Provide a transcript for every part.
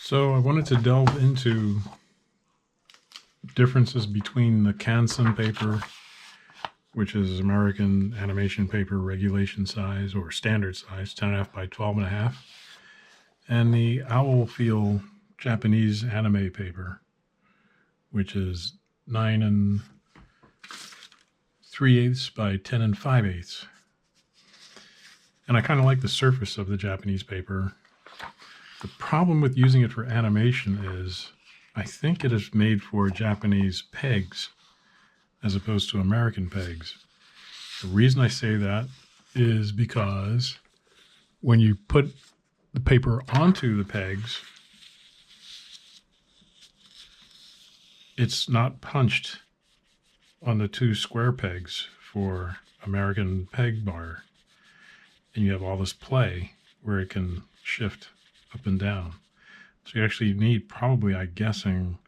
So I wanted to delve into differences between the Canson paper, which is American animation paper regulation size or standard size, 10.5 by 12.5, and the Owfeel Japanese anime paper, which is 9 3/8 by 10 5/8. And I kind of like the surface of the Japanese paper. The problem with using it for animation is I think it is made for Japanese pegs as opposed to American pegs. The reason I say that is because when you put the paper onto the pegs, it's not punched on the two square pegs for American peg bar. And you have all this play where it can shift up and down. So you actually need probably, I'm guessing,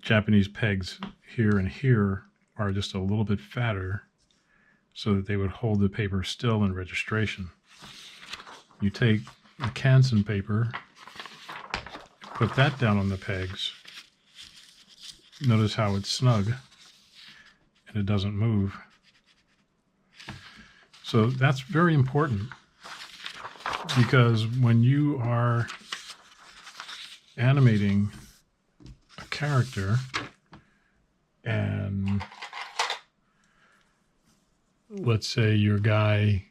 Japanese pegs here and here are just a little bit fatter so that they would hold the paper still in registration. You take the Canson paper, put that down on the pegs. Notice how it's snug and it doesn't move. So that's very important, because when you are animating a character and let's say your guy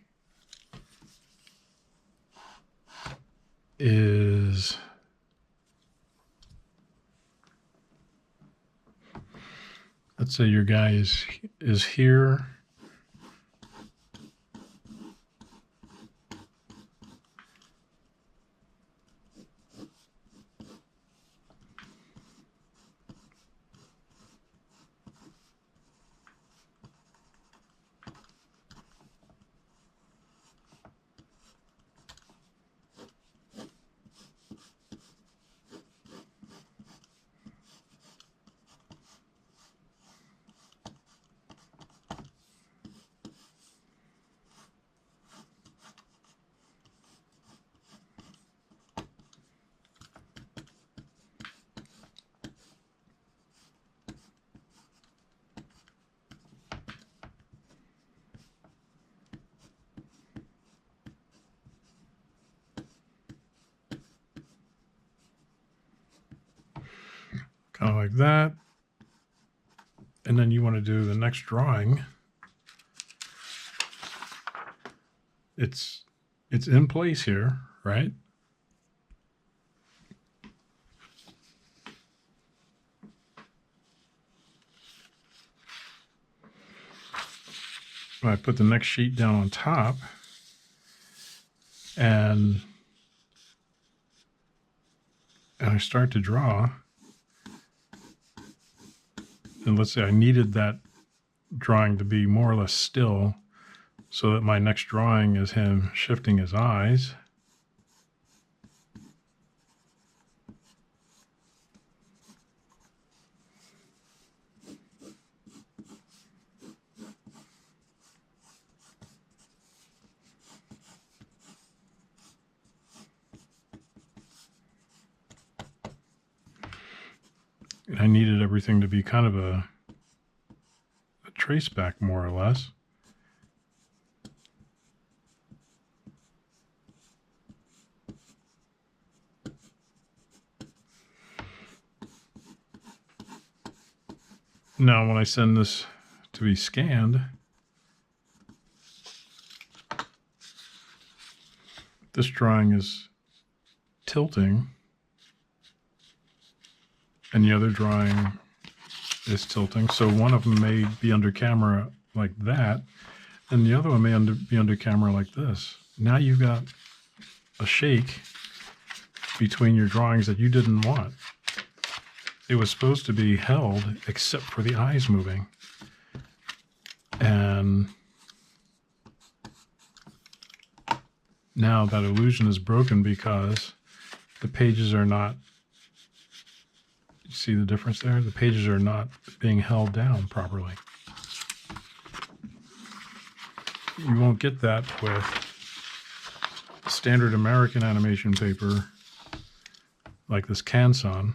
is here, kind of like that. And then you want to do the next drawing. It's in place here, right? I put the next sheet down on top, and I start to draw. And let's say I needed that drawing to be more or less still so that my next drawing is him shifting his eyes. And I needed everything to be kind of a trace back, more or less. Now, when I send this to be scanned, this drawing is tilting, and the other drawing is tilting. So one of them may be under camera like that, and the other one may be under camera like this. Now you've got a shake between your drawings that you didn't want. It was supposed to be held except for the eyes moving. And now that illusion is broken because the pages are not, you see the difference there? The pages are not being held down properly. You won't get that with standard American animation paper like this Canson.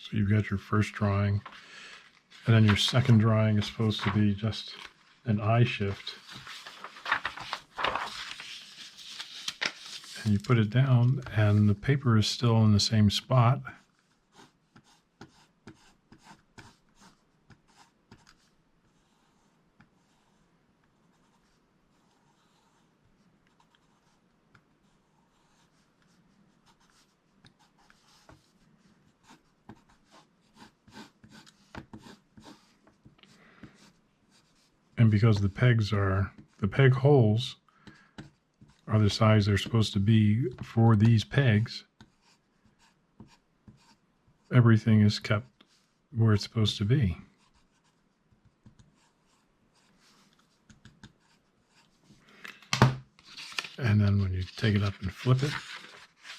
So you've got your first drawing, and then your second drawing is supposed to be just an eye shift. And you put it down, and the paper is still in the same spot. And because the peg holes are the size they're supposed to be for these pegs, everything is kept where it's supposed to be. And then when you take it up and flip it,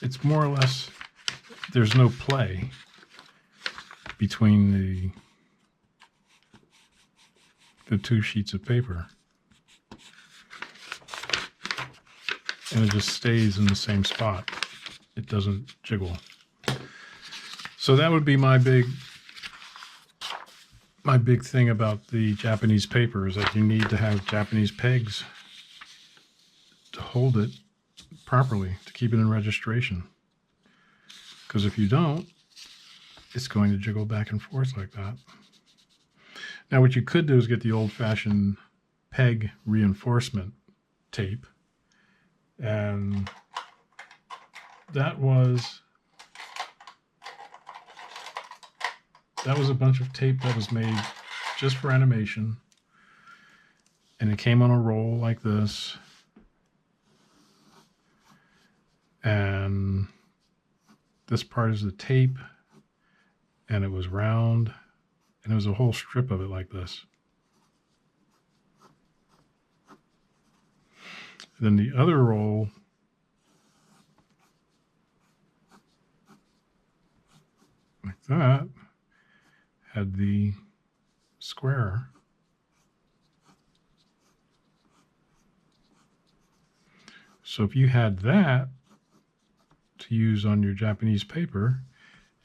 it's more or less, there's no play between the two sheets of paper. And it just stays in the same spot. It doesn't jiggle. So that would be my big thing about the Japanese paper, is that you need to have Japanese pegs to hold it properly, to keep it in registration. Because if you don't, it's going to jiggle back and forth like that. Now what you could do is get the old-fashioned peg reinforcement tape, and that was a bunch of tape that was made just for animation, and it came on a roll like this, and this part is the tape, and it was round, and it was a whole strip of it like this. And then the other roll like that had the square. So if you had that to use on your Japanese paper,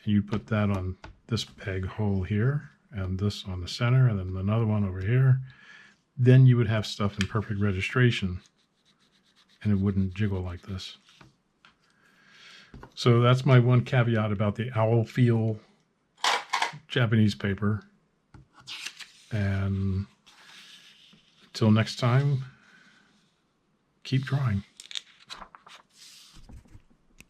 and you put that on this peg hole here, and this on the center, and then another one over here, then you would have stuff in perfect registration, and it wouldn't jiggle like this. So that's my one caveat about the Owfeel Japanese paper. And until next time, keep drawing.